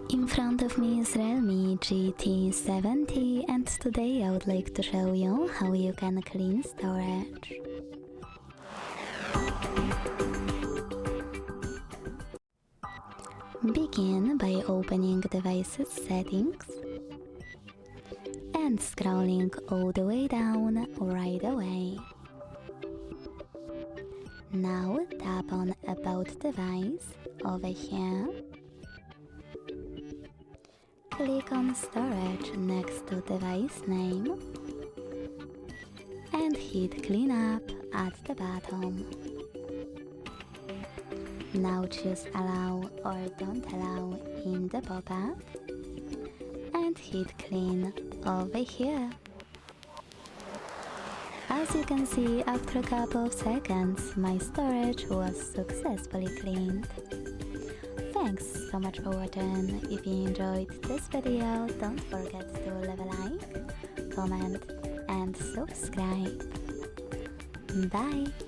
In front of me is REALME GT 70 and today I would like to show you how you can clean storage. Begin by opening device's settings and scrolling all the way down right away. Now tap on About Device over here. Click on Storage next to device name and hit Clean Up at the bottom. Now choose Allow or Don't Allow in the pop-up and hit Clean over here. As you can see, after a couple of seconds, my storage was successfully cleaned. Thanks so much for watching. If you enjoyed this video, don't forget to leave a like, comment and subscribe. Bye!